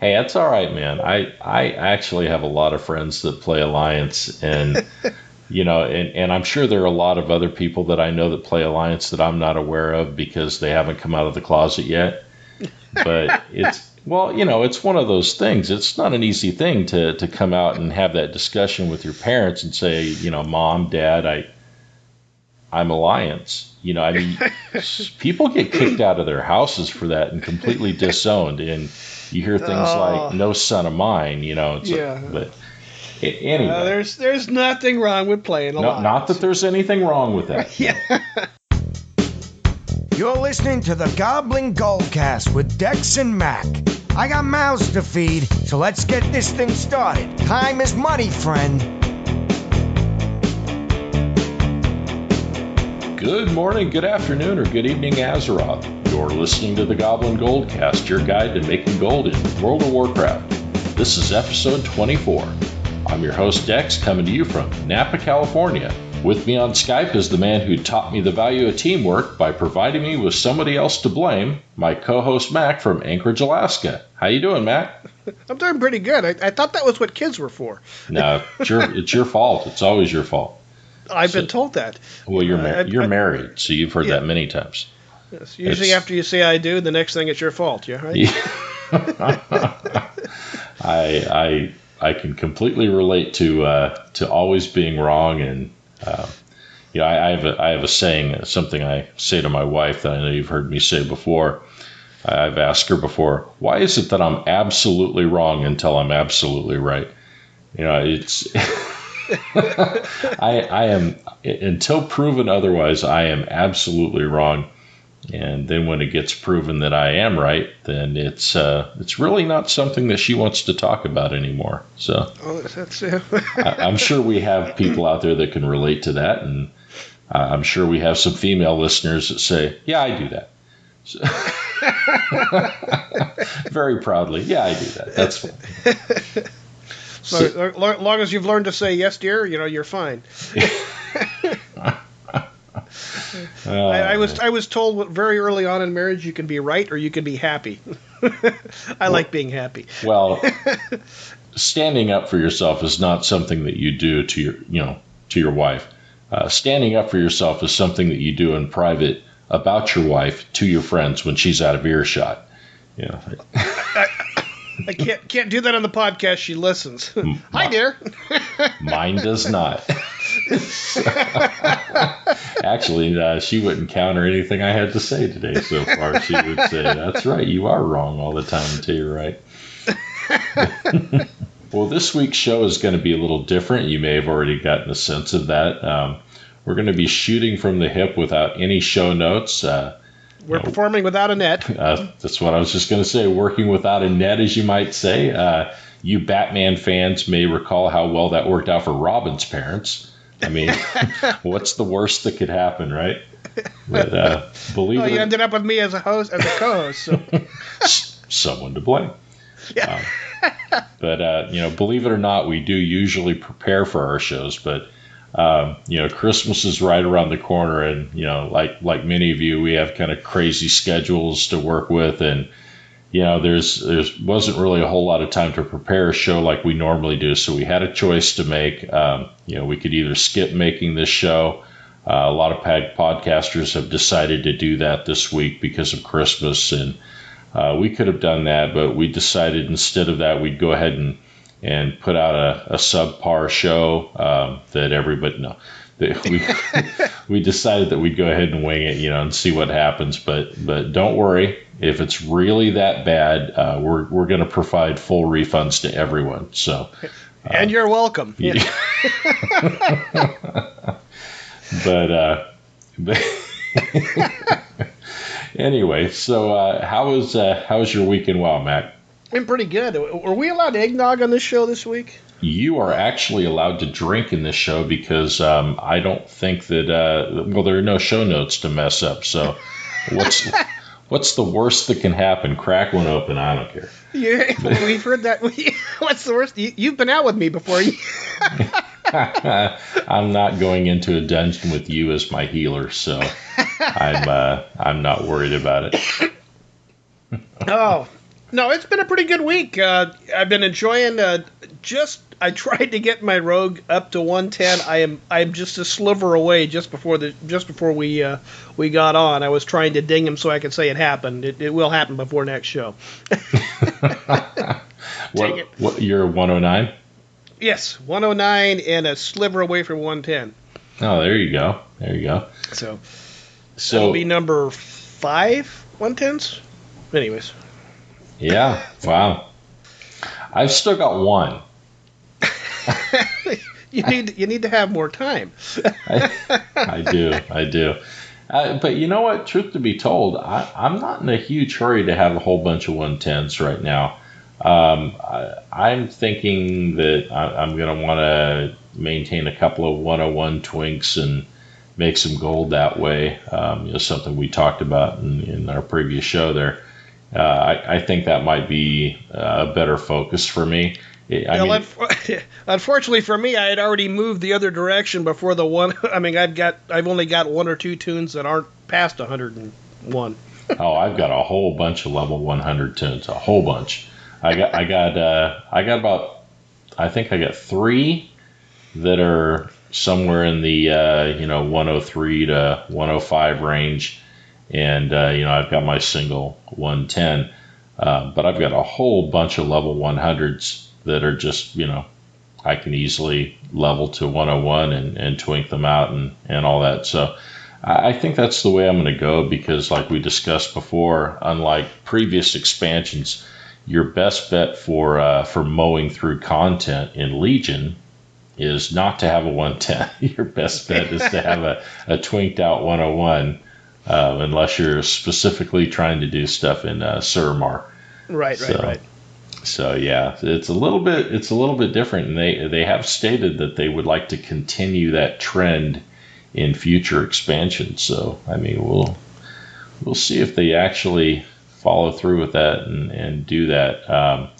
Hey, that's all right, man. I actually have a lot of friends that play Alliance, and and I'm sure there are a lot of other people that I know that play Alliance that I'm not aware of because they haven't come out of the closet yet. But it's one of those things. It's not an easy thing to come out and have that discussion with your parents and say, Mom, Dad, I'm Alliance. People get kicked out of their houses for that and completely disowned. And you hear things like "no son of mine," but anyway, there's nothing wrong with playing Alliance. Not that there's anything wrong with that. Yeah. You're listening to the Goblin Goldcast with Dex and Mac. I got mouths to feed, so let's get this thing started. Time is money, friend. Good morning, good afternoon, or good evening, Azeroth. You're listening to the Goblin Goldcast, your guide to making gold in World of Warcraft. This is episode 24. I'm your host, Dex, coming to you from Napa, California. With me on Skype is the man who taught me the value of teamwork by providing me with somebody else to blame, my co-host Mac from Anchorage, Alaska. How you doing, Mac? I'm doing pretty good. I thought that was what kids were for. No, it's your fault. It's always your fault. I've been told that. Well, you're married, so you've heard that many times. Yes, usually after you say I do, the next thing it's your fault. Yeah, right? Yeah. I can completely relate to always being wrong, and I have a saying, something I say to my wife that I know you've heard me say before. I've asked her before, why is it that I'm absolutely wrong until I'm absolutely right? It's I am, until proven otherwise, I am absolutely wrong. And then when it gets proven that I am right, then it's really not something that she wants to talk about anymore. So I'm sure we have people out there that can relate to that, and I'm sure we have some female listeners that say, "Yeah, I do that." So, very proudly, "Yeah, I do that. That's fine." So as long as you've learned to say yes, dear, you're fine. I was told very early on in marriage you can be right or you can be happy. I like being happy. Well, standing up for yourself is not something that you do to your wife. Standing up for yourself is something that you do in private about your wife to your friends when she's out of earshot. I can't do that on the podcast. She listens. Hi, dear. Mine does not. Actually, she wouldn't counter anything I had to say today so far. She would say, "That's right, you are wrong all the time until you're right." Well, this week's show is going to be a little different. You may have already gotten a sense of that. We're going to be shooting from the hip without any show notes. We're performing without a net. That's what I was just going to say. Working without a net, as you might say. You Batman fans may recall how well that worked out for Robin's parents. I mean, what's the worst that could happen, right? But believe it, you ended up with me as a co-host. So. Someone to blame. Yeah. But believe it or not, we do usually prepare for our shows, but. Christmas is right around the corner, and like many of you, we have kind of crazy schedules to work with, and there wasn't really a whole lot of time to prepare a show like we normally do. So we had a choice to make. We could either skip making this show. A lot of podcasters have decided to do that this week because of Christmas, and we could have done that, but we decided instead of that, we'd go ahead and put out a subpar show that everybody we decided that we'd go ahead and wing it, and see what happens. But don't worry, if it's really that bad, we're going to provide full refunds to everyone. So and you're welcome. Yeah. But anyway, so how was your weekend, Mac? Been pretty good. Were we allowed eggnog on this show this week? You are actually allowed to drink in this show because I don't think that there are no show notes to mess up. So what's the worst that can happen? Crack one open. I don't care. Yeah, we've heard that. What's the worst? You've been out with me before. I'm not going into a dungeon with you as my healer, so I'm not worried about it. Oh. No, it's been a pretty good week. I've been enjoying. I tried to get my rogue up to 110. I'm just a sliver away. Just before we got on, I was trying to ding him so I could say it happened. It will happen before next show. What you're 109? Yes, 109 and a sliver away from 110. Oh, there you go. So that'll be number 5 110s. Anyways. Yeah. Wow. I've still got one. You need to have more time. I do. But you know what? Truth to be told, I'm not in a huge hurry to have a whole bunch of 110s right now. I'm thinking that I'm going to want to maintain a couple of 101 Twinks and make some gold that way. Something we talked about in our previous show there. I think that might be a better focus for me. Unfortunately for me, I had already moved the other direction before the one. I mean, I've only got 1 or 2 tunes that aren't past 101. Oh, I've got a whole bunch of level 100 tunes, a whole bunch. I got about, I think I got 3 that are somewhere in the 103 to 105 range, and I've got my single 110, but I've got a whole bunch of level 100s that are just, I can easily level to 101 and twink them out and all that. So I think that's the way I'm going to go, because like we discussed before, unlike previous expansions, your best bet for mowing through content in Legion is not to have a 110. Your best bet is to have a twinked out 101, unless you're specifically trying to do stuff in Suramar. Right. So yeah, it's a little bit different, and they have stated that they would like to continue that trend in future expansions. So I mean, we'll see if they actually follow through with that and do that.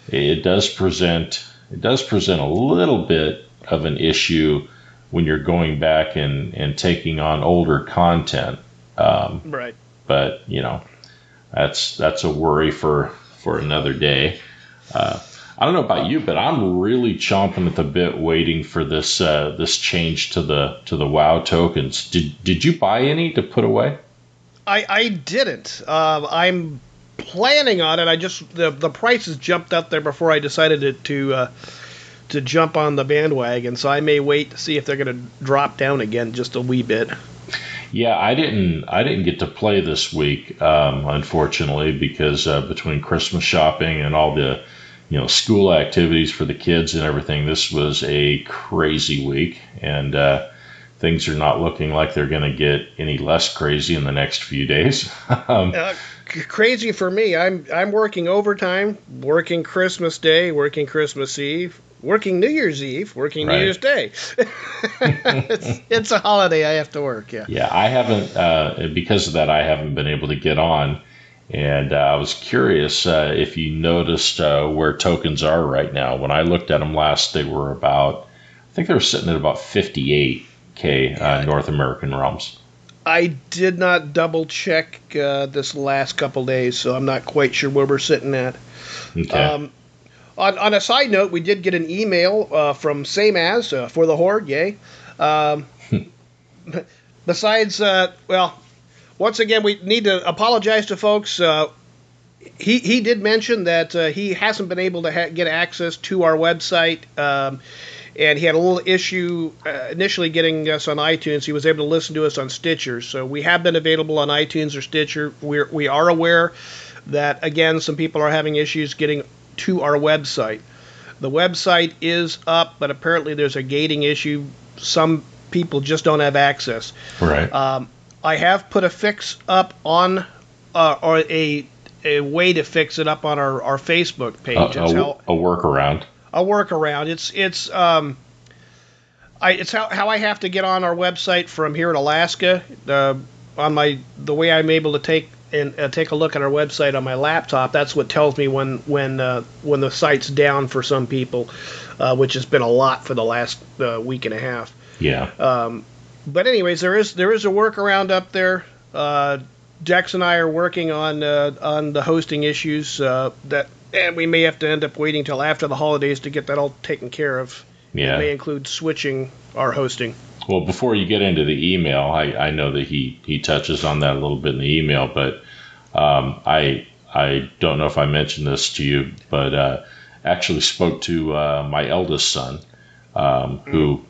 It does present a little bit of an issue when you're going back and taking on older content. Right. But that's a worry for another day. I don't know about you, but I'm really chomping at the bit waiting for this change to the WoW tokens. Did you buy any to put away? I didn't. I'm planning on it. The prices jumped up there before I decided to jump on the bandwagon. So I may wait to see if they're going to drop down again just a wee bit. Yeah, I didn't get to play this week, unfortunately, because between Christmas shopping and all the school activities for the kids and everything, this was a crazy week, and things are not looking like they're going to get any less crazy in the next few days. Crazy for me. I'm working overtime, working Christmas Day, working Christmas Eve, working New Year's Eve, working New Year's Day. It's a holiday. I have to work. Yeah. Yeah, I haven't because of that. I haven't been able to get on, and I was curious if you noticed where tokens are right now. When I looked at them last, they were I think they were sitting at about 58K North American realms. I did not double check this last couple days, so I'm not quite sure where we're sitting at. Okay. On a side note, we did get an email from Same As for the Horde, yay. Besides, once again, we need to apologize to folks. He did mention that he hasn't been able to get access to our website, and he had a little issue initially getting us on iTunes. He was able to listen to us on Stitcher, so we have been available on iTunes or Stitcher. We are aware that, again, some people are having issues getting to our website. The website is up, but apparently there's a gating issue. Some people just don't have access. Right. I have put a fix up on, or a way to fix it up on our Facebook page. A workaround. A workaround. It's how I have to get on our website from here in Alaska. The way I'm able to take a look at our website on my laptop, that's what tells me when the site's down for some people, which has been a lot for the last week and a half. Yeah. But anyways, there is a workaround up there. Dex and I are working on the hosting issues and we may have to end up waiting till after the holidays to get that all taken care of. Yeah. It may include switching our hosting. Well, before you get into the email, I know that he touches on that a little bit in the email, but I don't know if I mentioned this to you, but actually spoke to my eldest son, who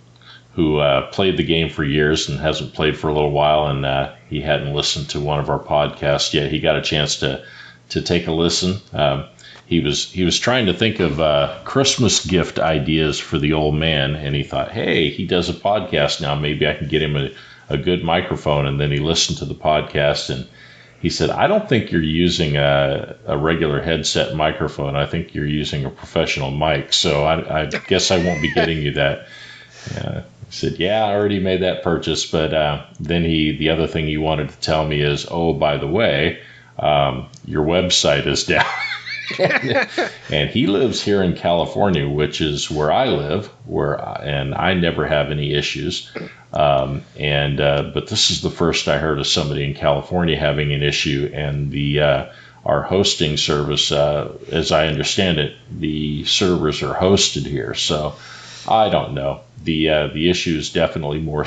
played the game for years and hasn't played for a little while, and he hadn't listened to one of our podcasts yet. He got a chance to take a listen. He was trying to think of Christmas gift ideas for the old man, and he thought, hey, he does a podcast now. Maybe I can get him a good microphone. And then he listened to the podcast, and he said, I don't think you're using a regular headset microphone. I think you're using a professional mic. So I guess I won't be getting you that. He said, yeah, I already made that purchase. But then the other thing he wanted to tell me is, oh, by the way, your website is down. And he lives here in California, which is where I live, and I never have any issues. But this is the first I heard of somebody in California having an issue, and our hosting service, as I understand it, the servers are hosted here. So I don't know. The issue is definitely more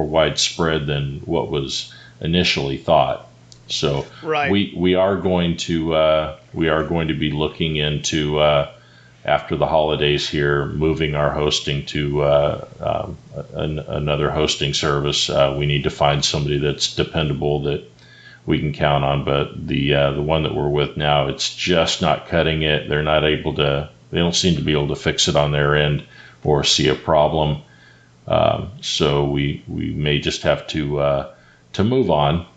widespread than what was initially thought. So right. we are going to be looking into after the holidays here, moving our hosting to another hosting service. We need to find somebody that's dependable that we can count on. But the one that we're with now, it's just not cutting it. They're not able to. They don't seem to be able to fix it on their end or see a problem. So we may just have to move on.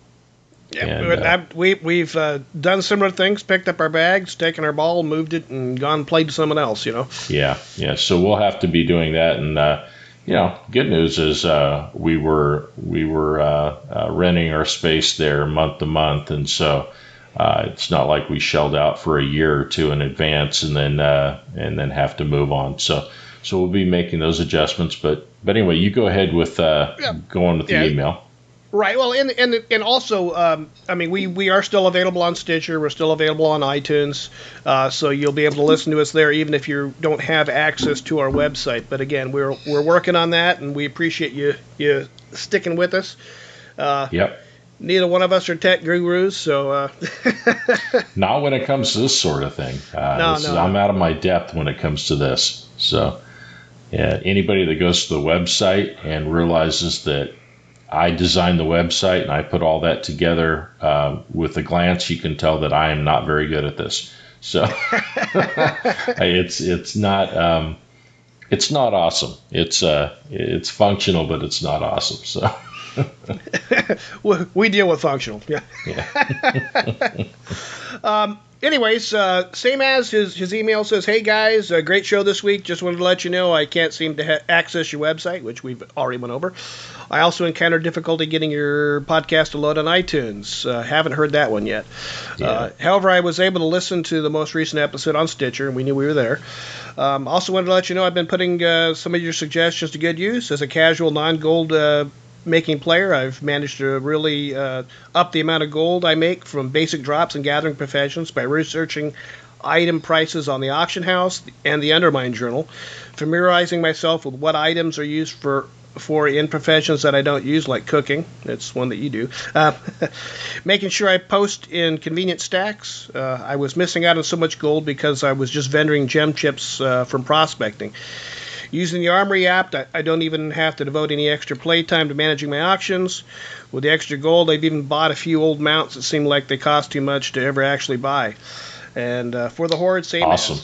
Yeah, and, we've done similar things, picked up our bags, taken our ball, moved it, and gone and played someone else, Yeah. So we'll have to be doing that. And, good news is we were renting our space there month to month. And so it's not like we shelled out for a year or two in advance and then have to move on. So we'll be making those adjustments. But anyway, you go ahead with going with the email. Right. Well, and also, we are still available on Stitcher. We're still available on iTunes. So you'll be able to listen to us there, even if you don't have access to our website. But again, we're working on that, and we appreciate you sticking with us. Yep. Neither one of us are tech gurus, so. Not when it comes to this sort of thing. No. I'm out of my depth when it comes to this. So, yeah, anybody that goes to the website and realizes that I designed the website and I put all that together with a glance, you can tell that I am not very good at this. So it's not awesome. It's functional, but it's not awesome. So we deal with functional. Yeah. Anyways, same as his email says, hey guys, great show this week. Just wanted to let you know I can't seem to access your website, which we've already went over. I also encountered difficulty getting your podcast to load on iTunes. Haven't heard that one yet. Yeah. However, I was able to listen to the most recent episode on Stitcher, and we knew we were there. Also wanted to let you know I've been putting some of your suggestions to good use. As a casual non-gold making player, I've managed to really up the amount of gold I make from basic drops and gathering professions by researching item prices on the auction house and the Undermine Journal, familiarizing myself with what items are used for in professions that I don't use, like cooking. That's one that you do. Making sure I post in convenient stacks. I was missing out on so much gold because I was just vendoring gem chips from prospecting. Using the Armory app, I don't even have to devote any extra playtime to managing my auctions. With the extra gold, I've even bought a few old mounts that seemed like they cost too much to ever actually buy. And for the Horde, same awesome.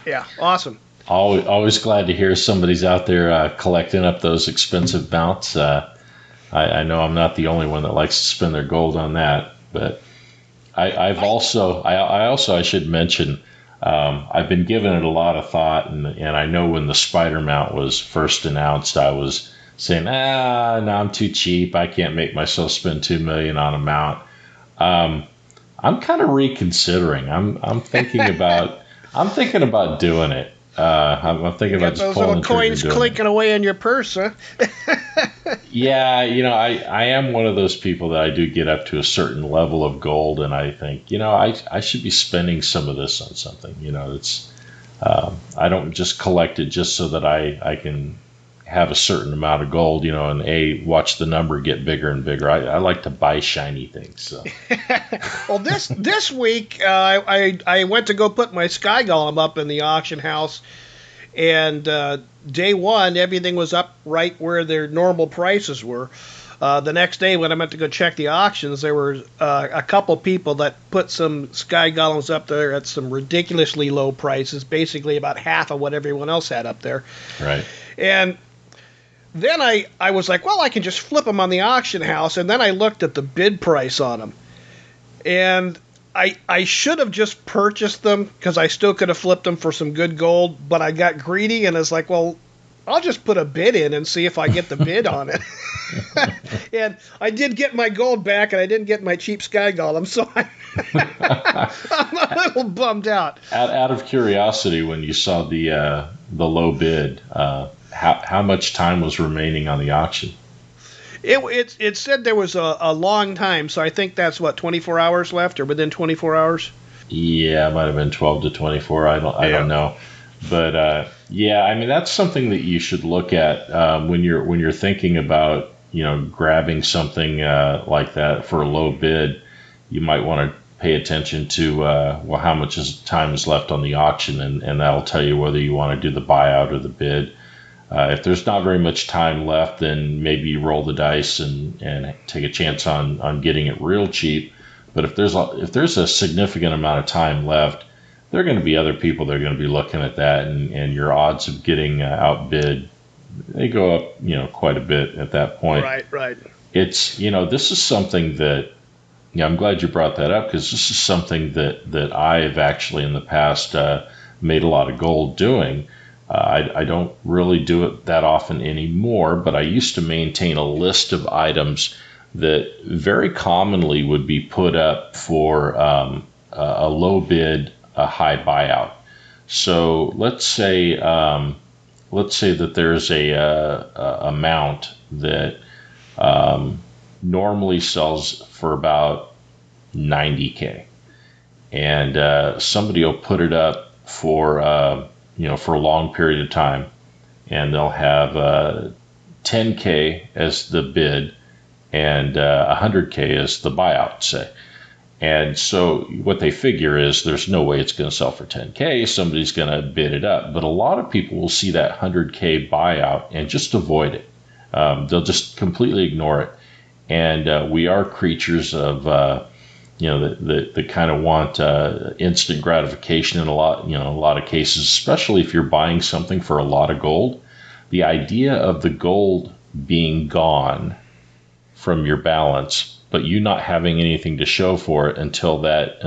Yeah, awesome. Always glad to hear somebody's out there collecting up those expensive mounts. I know I'm not the only one that likes to spend their gold on that, but I should mention, I've been giving it a lot of thought, and I know when the spider mount was first announced, I was saying, no, I'm too cheap. I can't make myself spend $2 million on a mount. I'm kind of reconsidering. I'm thinking about doing it. I'm thinking about just those pulling little the trigger coins and doing clinking it. away in your purse, huh? Yeah, I am one of those people that I do get up to a certain level of gold, and I think, I should be spending some of this on something. It's I don't just collect it just so that I can have a certain amount of gold, and watch the number get bigger and bigger. I like to buy shiny things. So. Well, this week I went to go put my Sky Golem up in the auction house, and day one everything was up right where their normal prices were. The next day when I went to go check the auctions, there were a couple people that put some Sky Golems up there at some ridiculously low prices, basically about half of what everyone else had up there. Right. And then I was like, well, I can just flip them on the auction house, and then I looked at the bid price on them. And I should have just purchased them because I still could have flipped them for some good gold, but I got greedy and was like, well, I'll just put a bid in and see if I get the bid on it. And I did get my gold back, and I didn't get my cheap Sky Golem, so I'm a little bummed out. Out of curiosity, when you saw the low bid, how much time was remaining on the auction? It said there was a long time, so I think that's 24 hours left, or within 24 hours. Yeah, it might have been 12 to 24. I don't know, but yeah, I mean that's something that you should look at when you're thinking about grabbing something like that for a low bid. You might want to pay attention to how much time is left on the auction, and that'll tell you whether you want to do the buyout or the bid. If there's not very much time left, then maybe you roll the dice and take a chance on getting it real cheap. But if there's a significant amount of time left, there are going to be other people that are going to be looking at that, and your odds of getting outbid, they go up quite a bit at that point. Right. It's this is something that I'm glad you brought that up, because this is something that I have actually in the past made a lot of gold doing. I don't really do it that often anymore, but I used to maintain a list of items that very commonly would be put up for a low bid, a high buyout. So let's say that there's a mount that normally sells for about $90K, and somebody will put it up for for a long period of time, and they'll have $10K as the bid and $100K as the buyout, say. And so what they figure is there's no way it's going to sell for $10K. Somebody's going to bid it up. But a lot of people will see that $100K buyout and just avoid it. They'll just completely ignore it. And we are creatures of that kind of want instant gratification in a lot of cases, especially if you're buying something for a lot of gold. The idea of the gold being gone from your balance, but you not having anything to show for it until that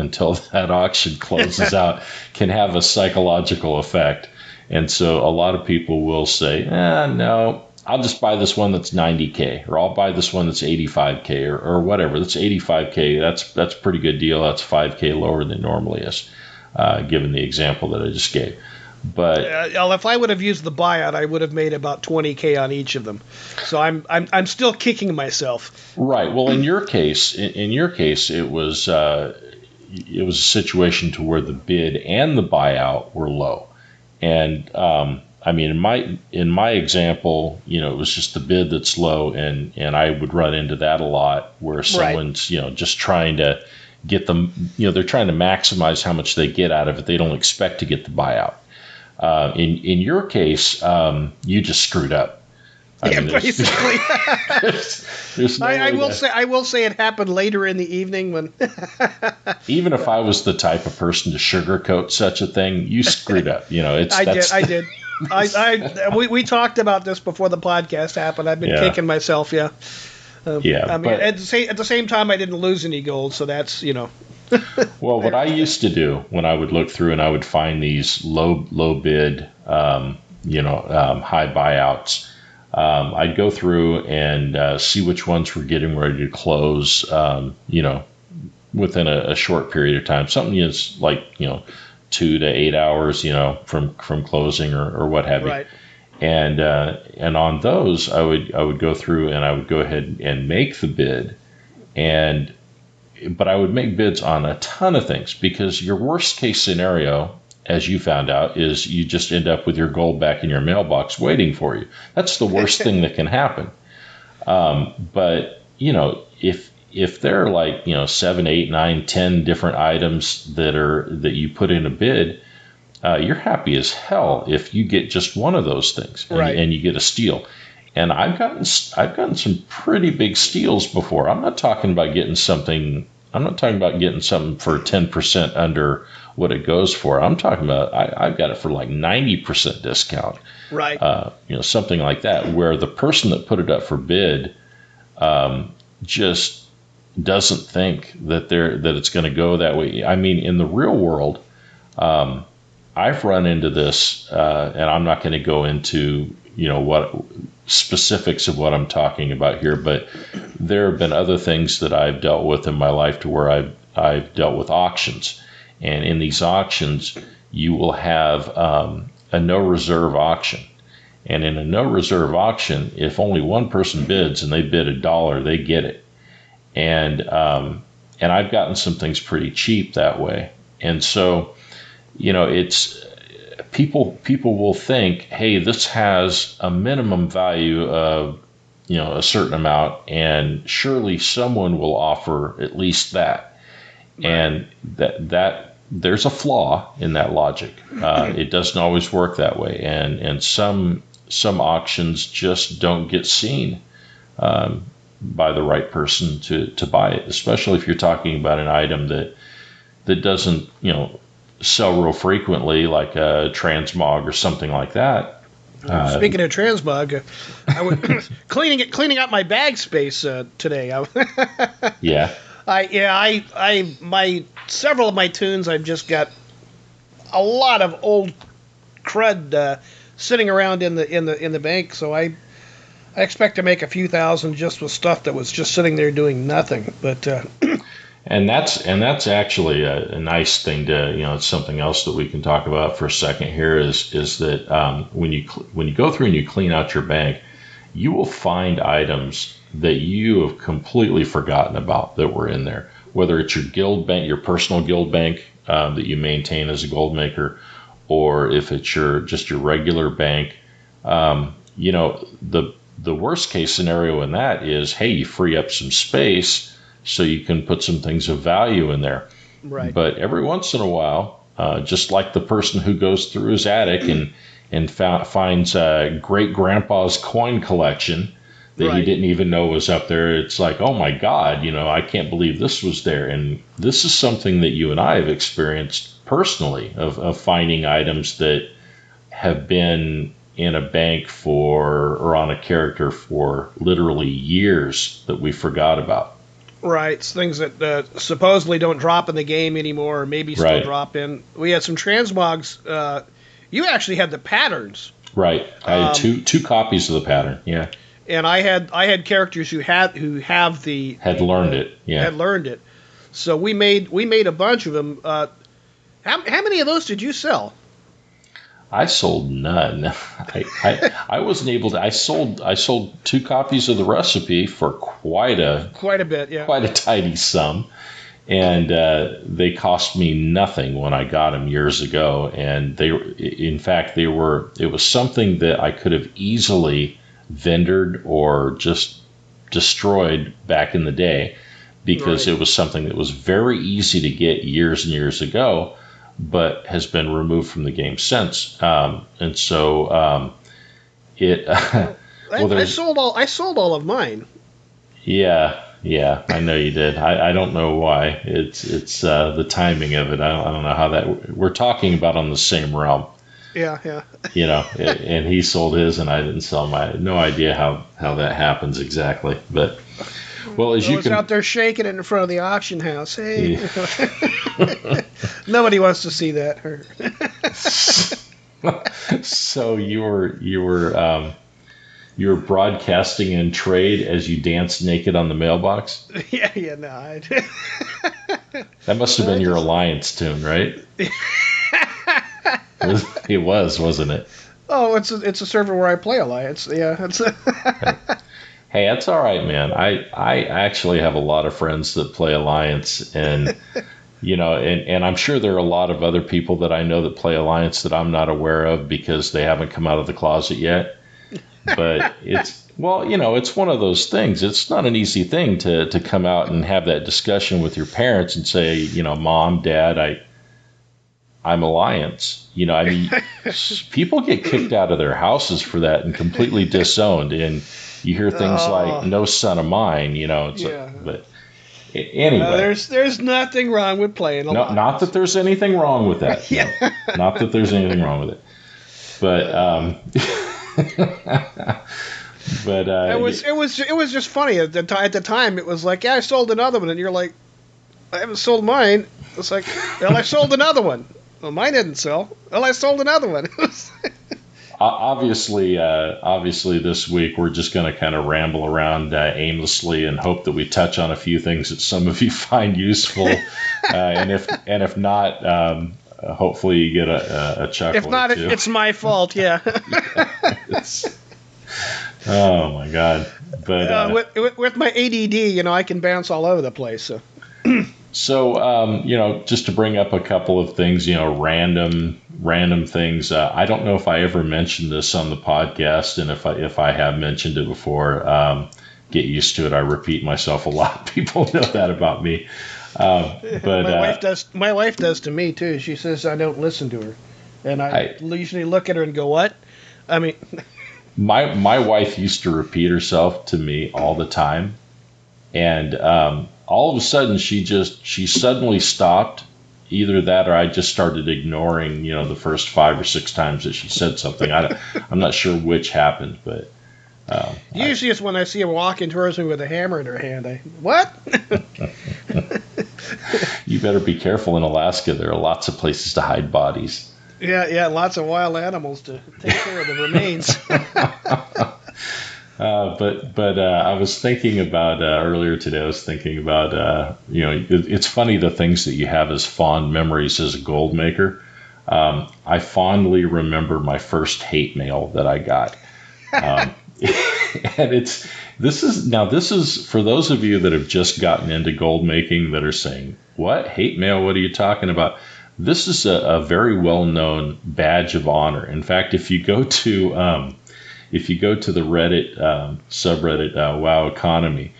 auction closes out, can have a psychological effect. And so a lot of people will say, no, I'll just buy this one that's $90K, or I'll buy this one that's $85K, or whatever. That's $85K. That's a pretty good deal. That's $5K lower than it normally is, given the example that I just gave. But if I would have used the buyout, I would have made about $20K on each of them. So I'm still kicking myself. Right. Well, in your case, it was a situation to where the bid and the buyout were low, and I mean, in my example, it was just the bid that's low, and I would run into that a lot, where someone's just trying to get them, they're trying to maximize how much they get out of it. They don't expect to get the buyout. In your case, you just screwed up. Basically. There's no I will say it happened later in the evening when. Even if I was the type of person to sugarcoat such a thing, you screwed up. I did. We talked about this before the podcast happened. I've been kicking myself. Yeah. I mean, at the same time, I didn't lose any gold, so that's Well, what I used to do when I would look through and I would find these low bid, high buyouts, I'd go through and see which ones were getting ready to close, within a short period of time. Something is like, 2 to 8 hours, from closing or what have you. Right. And on those, I would go through and I would go ahead and make the bid, but I would make bids on a ton of things, because your worst case scenario, as you found out, is you just end up with your gold back in your mailbox waiting for you. That's the worst thing that can happen. But if there are like 7, 8, 9, 10 different items that you put in a bid, you're happy as hell if you get just one of those things, and you get a steal. And I've gotten some pretty big steals before. I'm not talking about getting something for 10% under what it goes for. I'm talking about I've got it for like 90% discount. Right. Something like that, where the person that put it up for bid just doesn't think that it's going to go that way. I mean, in the real world, I've run into this, and I'm not going to go into what specifics of what I'm talking about here, but there have been other things that I've dealt with in my life to where I've dealt with auctions, and in these auctions you will have a no reserve auction, and in a no reserve auction, if only one person bids and they bid $1, they get it, and I've gotten some things pretty cheap that way, and so it's. People will think, hey, this has a minimum value of, a certain amount, and surely someone will offer at least that. Right. And that there's a flaw in that logic. It doesn't always work that way, and some auctions just don't get seen by the right person to buy it, especially if you're talking about an item that doesn't sell real frequently, like a transmog or something like that. Speaking of transmog, I was cleaning out my bag space today. Yeah. Several of my tunes, I've just got a lot of old crud sitting around in the bank. So I expect to make a few thousand just with stuff that was just sitting there doing nothing. But And that's actually a nice thing to, it's something else that we can talk about for a second here is that when you go through and you clean out your bank, you will find items that you have completely forgotten about that were in there, whether it's your guild bank, your personal guild bank that you maintain as a gold maker, or if it's just your regular bank. The worst case scenario in that is, hey, you free up some space so you can put some things of value in there. Right. But every once in a while, just like the person who goes through his attic and finds great grandpa's coin collection that he didn't even know was up there, it's like, oh my God, I can't believe this was there. And this is something that you and I have experienced personally of finding items that have been in a bank or on a character for literally years that we forgot about. Right, it's things that supposedly don't drop in the game anymore, or maybe still drop in. We had some transmogs. You actually had the patterns. Right, I had two copies of the pattern. Yeah, and I had characters who had learned it. Yeah, had learned it. So we made a bunch of them. How many of those did you sell? I sold none. I wasn't able to. I sold 2 copies of the recipe for quite a bit, yeah, quite a tidy sum, and they cost me nothing when I got them years ago. And it was something that I could have easily vendored or just destroyed back in the day, because it was something that was very easy to get years and years ago, but has been removed from the game since. And so it. I sold all of mine. Yeah, I know you did. I don't know why. It's the timing of it. I don't know how that. We're talking about on the same realm. Yeah. And he sold his and I didn't sell mine. No idea how that happens exactly, but. Well, as you can out there shaking it in front of the auction house. Hey, nobody wants to see that. So you were broadcasting in trade as you danced naked on the mailbox? Yeah, no. That must have been your Alliance tune, right? It was, wasn't it? Oh, it's a server where I play Alliance. Yeah, it's. Hey, that's all right, man. I actually have a lot of friends that play Alliance, and and I'm sure there are a lot of other people that I know that play Alliance that I'm not aware of because they haven't come out of the closet yet. But it's one of those things. It's not an easy thing to come out and have that discussion with your parents and say, Mom, Dad, I'm Alliance. I mean, people get kicked out of their houses for that and completely disowned. And you hear things like "No son of mine," but anyway, there's nothing wrong with playing Alliance. No, not that there's anything wrong with that. Yeah. No, not that there's anything wrong with it. But but it was just funny at the time. It was like, yeah, I sold another one, and you're like, I haven't sold mine. It's like, well, I sold another one. Well, mine didn't sell. Well, I sold another one. Obviously, this week we're just going to kind of ramble around aimlessly and hope that we touch on a few things that some of you find useful, and if not, hopefully you get a chuckle. If not, it's my fault. Yeah. Oh my God! But with my ADD, I can bounce all over the place. So. So, just to bring up a couple of things, random things. I don't know if I ever mentioned this on the podcast, and if I have mentioned it before, get used to it. I repeat myself a lot. People know that about me. But my wife does to me too. She says I don't listen to her, and I usually look at her and go, "What?" I mean, my wife used to repeat herself to me all the time, and all of a sudden she suddenly stopped. Either that or I just started ignoring, the first 5 or 6 times that she said something. I'm not sure which happened, but usually it's when I see her walking towards me with a hammer in her hand. What? You better be careful in Alaska. There are lots of places to hide bodies. Yeah, lots of wild animals to take care of the remains. But I was thinking about earlier today. I was thinking about it's funny the things that you have as fond memories as a gold maker. I fondly remember my first hate mail that I got, and this is for those of you that have just gotten into gold making that are saying, "What, hate mail? What are you talking about?" This is a very well known badge of honor. In fact, if you go to the Reddit subreddit WoW Economy,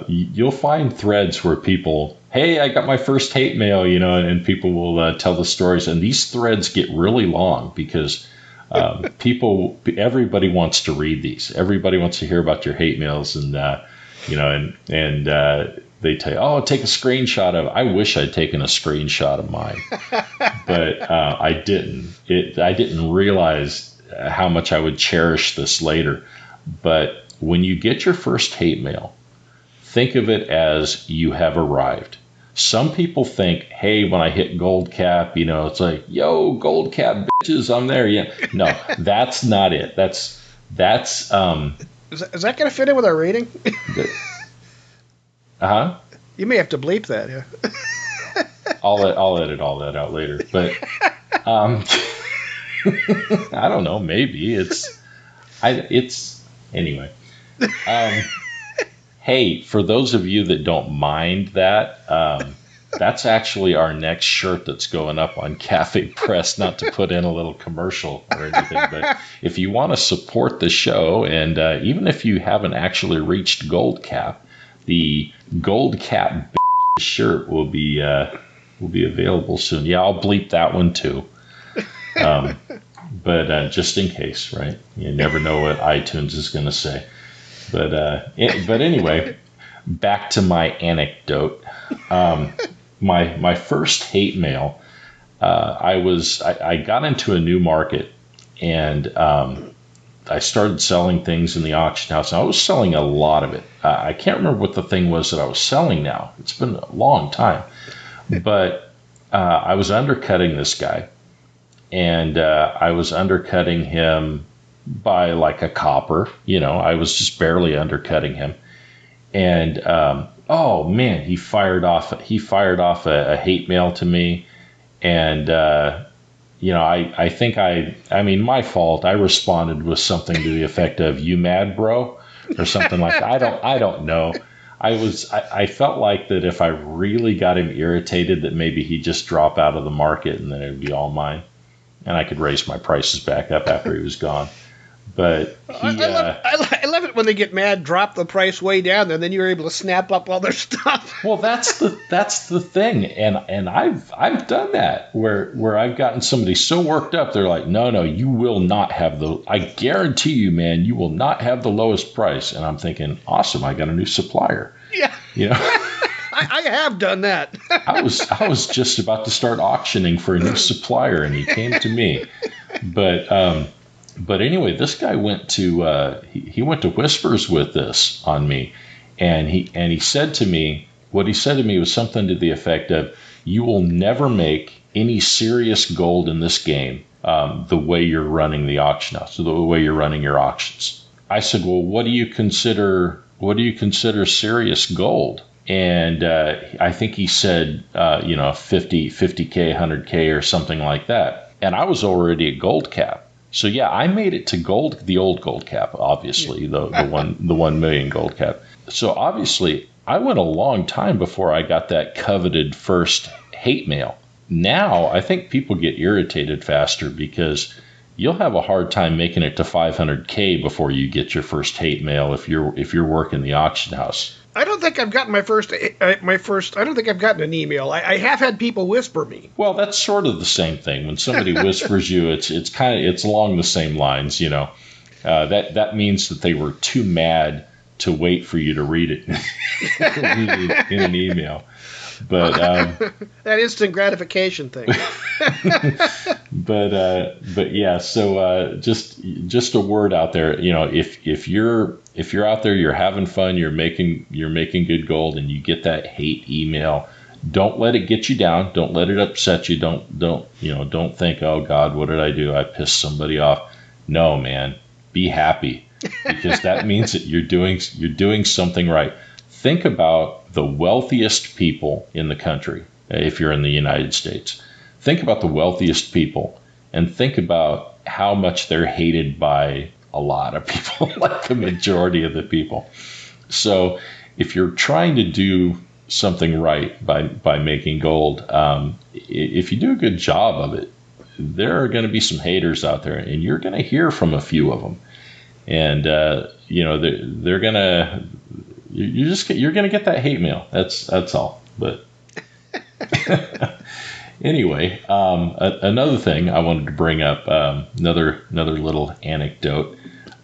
you'll find threads where people, hey, I got my first hate mail, and people will tell the stories. And these threads get really long because everybody wants to read these. Everybody wants to hear about your hate mails, and they tell you, oh, take a screenshot of it. I wish I'd taken a screenshot of mine, but I didn't. I didn't realize how much I would cherish this later. But when you get your first hate mail, think of it as you have arrived. Some people think, hey, when I hit gold cap, it's like, yo, gold cap bitches, I'm there. Yeah. No, that's not it. That's Is that going to fit in with our rating? Uh-huh. You may have to bleep that, yeah. I'll edit all that out later. But I don't know. Maybe it's anyway. Hey, for those of you that don't mind that, that's actually our next shirt that's going up on Cafe Press. Not to put in a little commercial or anything, but if you want to support the show, and even if you haven't actually reached gold cap, the gold cap shirt will be available soon. Yeah, I'll bleep that one too. But just in case, right? You never know what iTunes is going to say. But anyway, back to my anecdote. My first hate mail. I got into a new market, and I started selling things in the auction house. And I was selling a lot of it. I can't remember what the thing was that I was selling now. It's been a long time, but I was undercutting this guy. And I was undercutting him by like a copper. I was just barely undercutting him. And oh man, he fired off a hate mail to me, and I think I mean, my fault. I responded with something to the effect of, "You mad, bro?" or something like that. I don't know. I felt like that if I really got him irritated, that maybe he'd just drop out of the market and then it would be all mine, and I could raise my prices back up after he was gone. But I love it when they get mad, drop the price way down, and then you're able to snap up all their stuff. Well, that's the thing, and I've done that where I've gotten somebody so worked up, they're like, no, you will not have I guarantee you, man, you will not have the lowest price. And I'm thinking, awesome, I got a new supplier. Yeah, I have done that. I was just about to start auctioning for a new supplier, and he came to me, But anyway, this guy went to he went to Whispers with this on me, and he said to me, what he said to me was something to the effect of, "You will never make any serious gold in this game the way you're running the auction house, the way you're running your auctions." I said, "Well, what do you consider serious gold?" And I think he said 50K, 100K, or something like that. And I was already at gold cap. So yeah, I made it to gold, the old gold cap, obviously, the 1 million gold cap. So obviously, I went a long time before I got that coveted first hate mail. Now I think people get irritated faster because you'll have a hard time making it to 500K before you get your first hate mail if you're working the auction house. I don't think I've gotten my first. I don't think I've gotten an email. I have had people whisper me. Well, that's sort of the same thing. When somebody whispers you, it's along the same lines. That means that they were too mad to wait for you to read it in an email. But that instant gratification thing. but yeah. So just a word out there. If you're out there, you're having fun, you're making good gold, and you get that hate email, don't let it get you down. Don't let it upset you. Don't think, oh God, what did I do? I pissed somebody off. No, man, be happy, because that means that you're doing something right. Think about the wealthiest people in the country. If you're in the United States, think about the wealthiest people, and think about how much they're hated by a lot of people, like the majority of the people. So if you're trying to do something right by making gold, if you do a good job of it, there are going to be some haters out there, and you're going to hear from a few of them. And they're going to you're going to get that hate mail. That's all. But anyway, another thing I wanted to bring up, another little anecdote,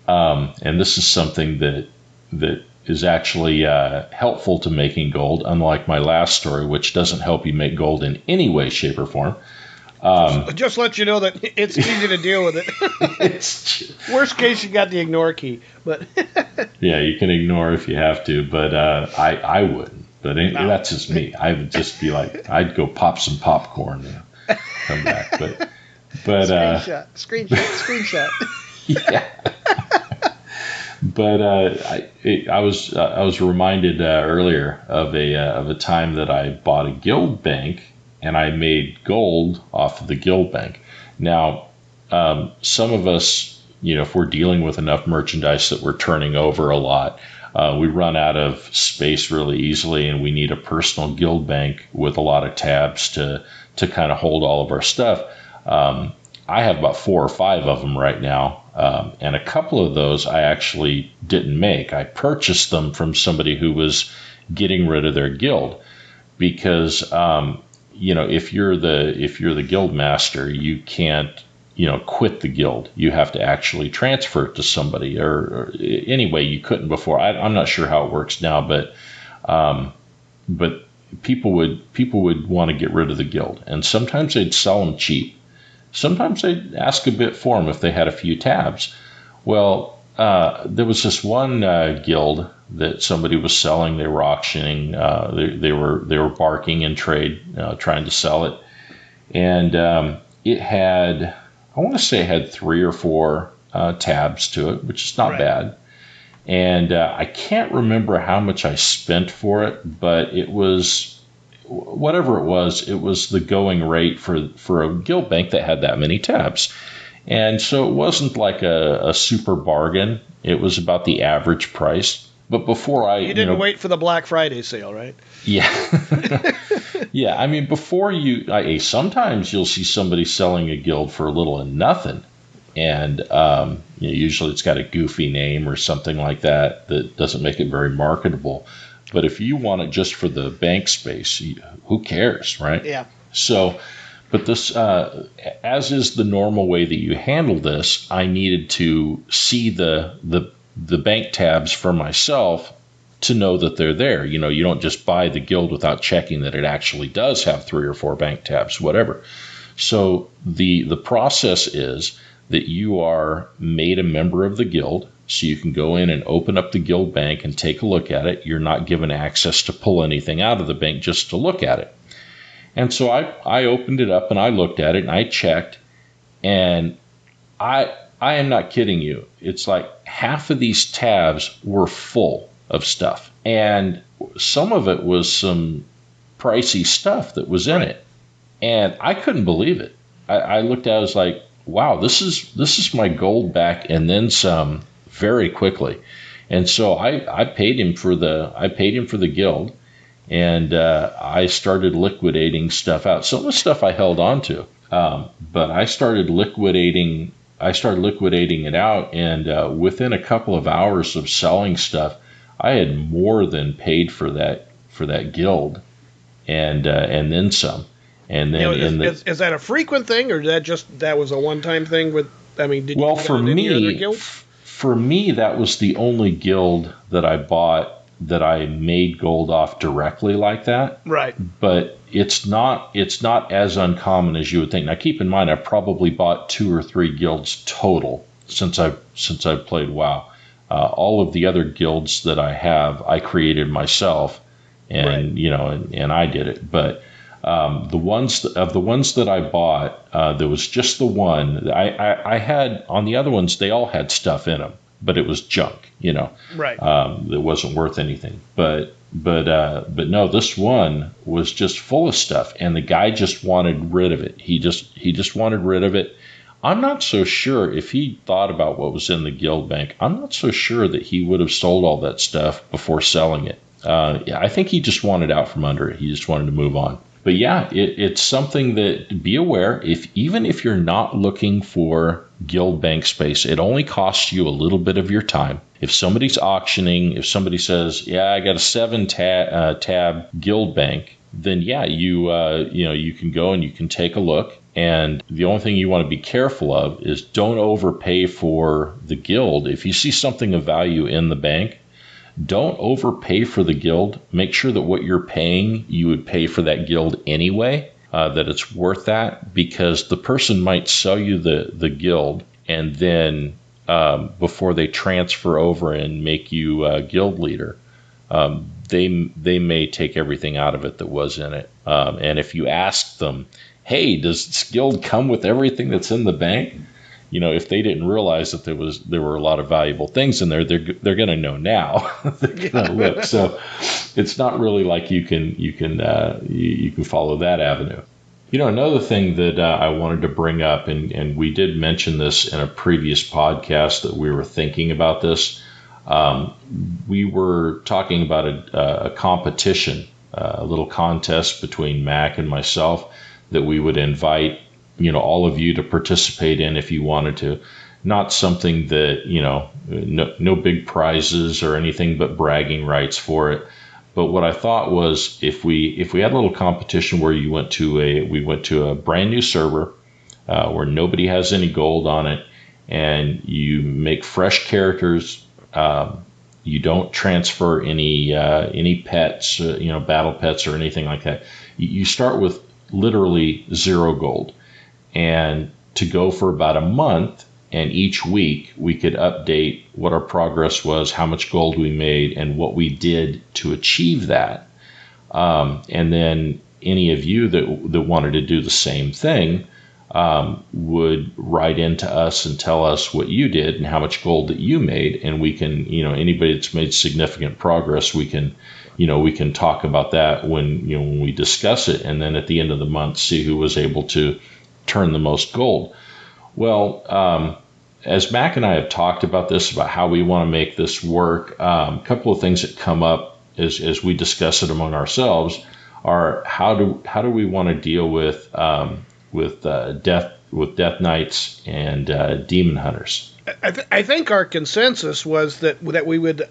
and this is something that is actually helpful to making gold, unlike my last story, which doesn't help you make gold in any way, shape, or form. Just let you know that it's easy to deal with it. Worst case, you got the ignore key, but yeah, you can ignore if you have to, but I wouldn't. But that's just me. I would just be like, I'd go pop some popcorn and come back. But screenshot. Yeah. But I was reminded earlier of a time that I bought a guild bank, and I made gold off of the guild bank. Now, some of us, if we're dealing with enough merchandise that we're turning over a lot, we run out of space really easily, and we need a personal guild bank with a lot of tabs to kind of hold all of our stuff. I have about 4 or 5 of them right now, and a couple of those I actually didn't make. I purchased them from somebody who was getting rid of their guild, because if you're the guild master, you can't quit the guild. You have to actually transfer it to somebody, or anyway, you couldn't before. I'm not sure how it works now, but people would want to get rid of the guild, and sometimes they'd sell them cheap. Sometimes they'd ask a bit for them if they had a few tabs. Well, there was this one guild that somebody was selling. They were auctioning. They were barking in trade, trying to sell it, and it had, I want to say, it had 3 or 4 tabs to it, which is not bad. And I can't remember how much I spent for it, but it was whatever it was the going rate for a guild bank that had that many tabs. And so it wasn't like a super bargain. It was about the average price. But before you didn't wait for the Black Friday sale, right? Yeah. Yeah, I mean, before sometimes you'll see somebody selling a guild for a little and nothing. And usually it's got a goofy name or something like that doesn't make it very marketable. But if you want it just for the bank space, who cares, right? Yeah. So, but this, as is the normal way that you handle this, I needed to see the bank tabs for myself to know that they're there. You don't just buy the guild without checking that it actually does have 3 or 4 bank tabs, whatever. So the process is that you are made a member of the guild, so you can go in and open up the guild bank and take a look at it. You're not given access to pull anything out of the bank, just to look at it. And so I opened it up and I looked at it and I checked, and I am not kidding you. It's like half of these tabs were full of stuff, and some of it was some pricey stuff that was in it, and I couldn't believe it. I looked at it, I was like, wow, this is my gold back and then some very quickly. And so I paid him for the guild, and I started liquidating stuff out. Some of the stuff I held on to, but I started liquidating it out, and within a couple of hours of selling stuff, I had more than paid for that guild, and then some. And then is that a frequent thing, or that was a one-time thing? Did well, you for me, that was the only guild that I bought that I made gold off directly like that. Right. But it's not as uncommon as you would think. Now, keep in mind, I probably bought 2 or 3 guilds total since I've played WoW. All of the other guilds that I have, I created myself, and right. and I did it. But the ones that I bought, there was just the one I had. On the other ones, they all had stuff in them, but it was junk, Right. It wasn't worth anything. But no, this one was just full of stuff, and the guy just wanted rid of it. He just wanted rid of it. I'm not so sure if he thought about what was in the guild bank. I'm not so sure that he would have sold all that stuff before selling it. I think he just wanted out from under it. He just wanted to move on. But yeah, it's something that, be aware, even if you're not looking for guild bank space, it only costs you a little bit of your time. If somebody's auctioning, if somebody says, yeah, I got a 7 tab guild bank, then yeah, you can go and you can take a look. And the only thing you want to be careful of is don't overpay for the guild. If you see something of value in the bank, don't overpay for the guild. Make sure that what you're paying, you would pay for that guild anyway, that it's worth that, because the person might sell you the guild, and then before they transfer over and make you guild leader, they may take everything out of it that was in it. And if you ask them, hey, does this guild come with everything that's in the bank? If they didn't realize that there were a lot of valuable things in there, they're going to know now. They're going to look. So it's not really like you can follow that avenue. Another thing that I wanted to bring up, and we did mention this in a previous podcast that we were thinking about this. We were talking about a competition, a little contest between Mac and myself that we would invite all of you to participate in if you wanted to. Not something that, no big prizes or anything but bragging rights for it. But what I thought was, if we had a little competition where we went to a brand new server where nobody has any gold on it, and you make fresh characters, you don't transfer any pets, battle pets or anything like that. You start with literally 0 gold. And to go for about a month, and each week we could update what our progress was, how much gold we made, and what we did to achieve that. And then any of you that wanted to do the same thing would write into us and tell us what you did and how much gold that you made. And we can, anybody that's made significant progress, we can we can talk about that when we discuss it, and then at the end of the month, see who was able to turn the most gold. Well, as Mac and I have talked about this, about how we want to make this work, a couple of things that come up as we discuss it among ourselves are how do we want to deal with death knights and demon hunters. I think our consensus was that we would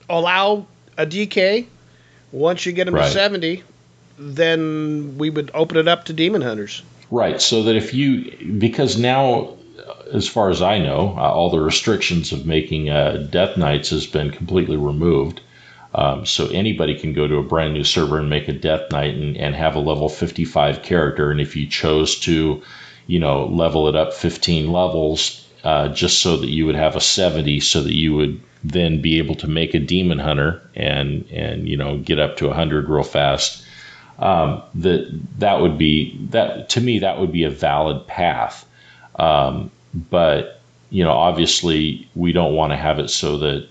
allow a DK. Once you get them to 70, then we would open it up to demon hunters. Right, so that because now, as far as I know, all the restrictions of making Death Knights has been completely removed. So anybody can go to a brand new server and make a Death Knight and have a level 55 character. And if you chose to, level it up 15 levels, just so that you would have a 70, so that you would then be able to make a Demon Hunter and get up to 100 real fast. That would be a valid path. But obviously we don't want to have it so that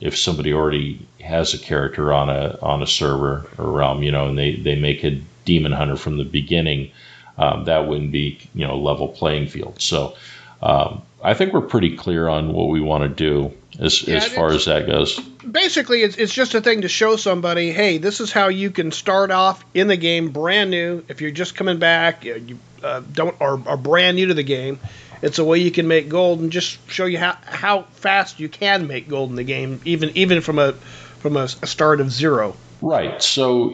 if somebody already has a character on a server or realm, and they make a Demon Hunter from the beginning, that wouldn't be level playing field. So I think we're pretty clear on what we want to do as far as that goes. Basically, it's just a thing to show somebody, hey, this is how you can start off in the game brand new. If you're just coming back, you are brand new to the game, it's a way you can make gold, and just show you how fast you can make gold in the game, even from a start of 0. Right. So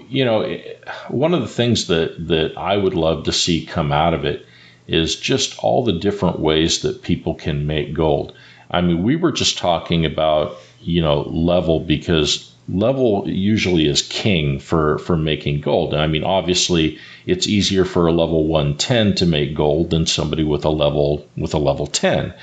one of the things that I would love to see come out of it is just all the different ways that people can make gold. I mean, we were just talking about, level, because level usually is king for making gold. I mean, obviously it's easier for a level 110 to make gold than somebody with a level 10.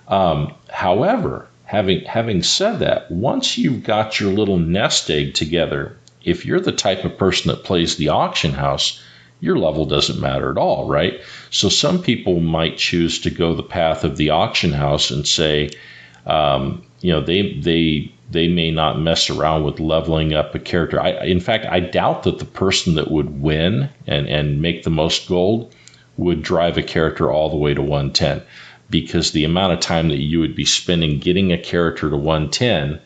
However, having said that, once you've got your little nest egg together, if you're the type of person that plays the auction house, your level doesn't matter at all, right? So some people might choose to go the path of the auction house and say, they may not mess around with leveling up a character. In fact, I doubt that the person that would win and make the most gold would drive a character all the way to 110, because the amount of time that you would be spending getting a character to 110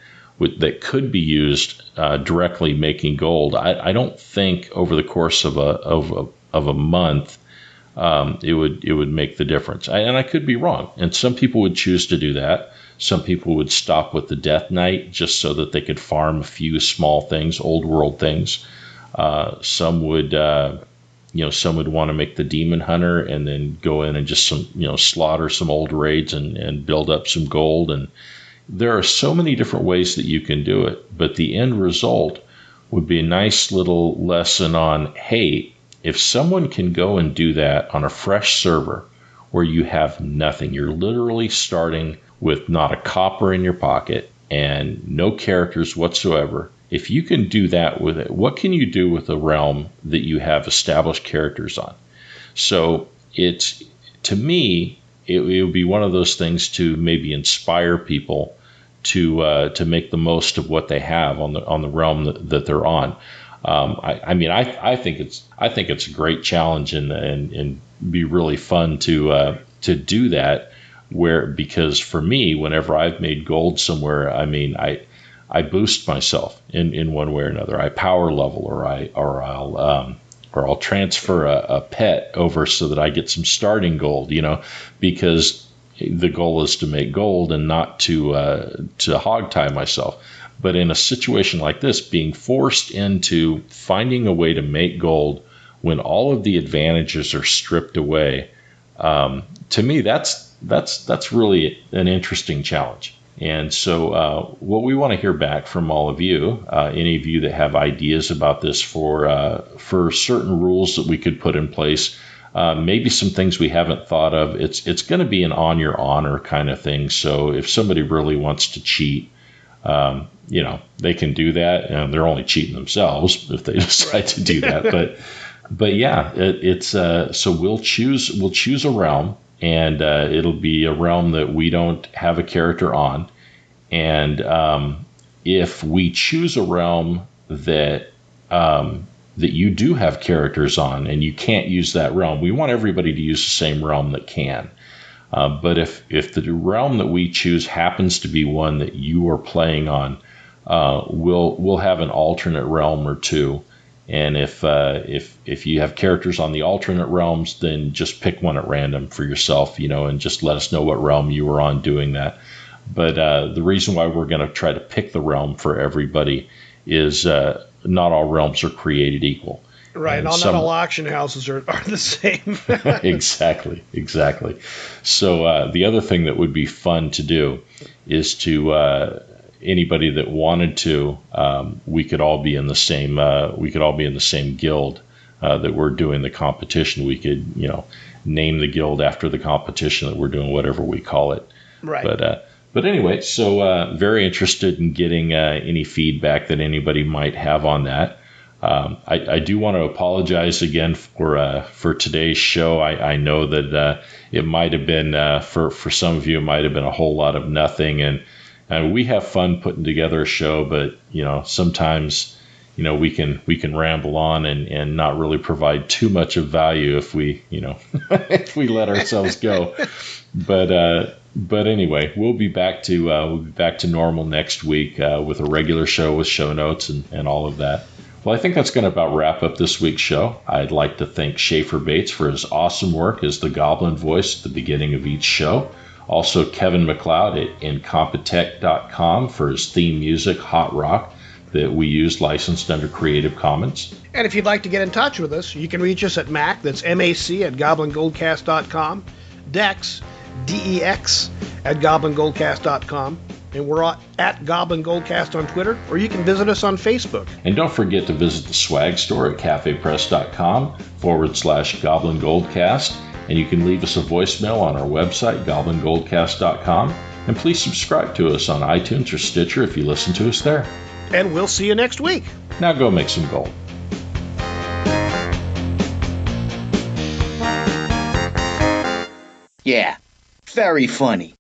that could be used directly making gold, I don't think over the course of a month it would make the difference. And I could be wrong, and some people would choose to do that. Some people would stop with the Death Knight just so that they could farm a few small things, old world things. Some would want to make the Demon Hunter and then go in and just slaughter some old raids and build up some gold. And there are so many different ways that you can do it, but the end result would be a nice little lesson on, hey, if someone can go and do that on a fresh server where you have nothing, you're literally starting with not a copper in your pocket and no characters whatsoever. If you can do that with it, what can you do with a realm that you have established characters on? So to me, it would be one of those things to maybe inspire people to make the most of what they have on the realm that they're on. I think it's a great challenge and be really fun to do that. Because for me, whenever I've made gold somewhere, I boost myself in one way or another. I power level, or I'll transfer a pet over so that I get some starting gold. Because the goal is to make gold and not to hog tie myself. But in a situation like this, being forced into finding a way to make gold when all of the advantages are stripped away, to me, that's really an interesting challenge. And so what we want to hear back from all of you, any of you that have ideas about this for certain rules that we could put in place, maybe some things we haven't thought of. It's going to be an on your honor kind of thing. So if somebody really wants to cheat, they can do that, and they're only cheating themselves if they decide to do that. But yeah, so we'll choose a realm, and it'll be a realm that we don't have a character on. And if we choose a realm that that you do have characters on and you can't use that realm, we want everybody to use the same realm that can. But if the realm that we choose happens to be one that you are playing on, we'll have an alternate realm or two. And if you have characters on the alternate realms, then just pick one at random for yourself, and just let us know what realm you were on doing that. But the reason why we're going to try to pick the realm for everybody is not all realms are created equal. Right, not all auction houses are the same. Exactly. So the other thing that would be fun to do is to anybody that wanted to, we could all be in the same. We could all be in the same guild that we're doing the competition. We could, name the guild after the competition that we're doing, whatever we call it. Right. But anyway, so very interested in getting any feedback that anybody might have on that. I do want to apologize again for today's show. I know that it might have been for some of you, it might have been a whole lot of nothing, and we have fun putting together a show, but sometimes we can ramble on and not really provide too much of value if we if we let ourselves go. But anyway, we'll be back to normal next week with a regular show with show notes and all of that. Well, I think that's going to about wrap up this week's show. I'd like to thank Schaefer Bates for his awesome work as the Goblin voice at the beginning of each show. Also, Kevin MacLeod at Incompetech.com for his theme music, Hot Rock, that we use licensed under Creative Commons. And if you'd like to get in touch with us, you can reach us at Mac, that's MAC, at GoblinGoldcast.com, Dex, DEX, at GoblinGoldcast.com. And we're at Goblin Goldcast on Twitter, or you can visit us on Facebook. And don't forget to visit the swag store at cafepress.com/Goblin Goldcast. And you can leave us a voicemail on our website, GoblinGoldcast.com. And please subscribe to us on iTunes or Stitcher if you listen to us there. And we'll see you next week. Now go make some gold. Yeah, very funny.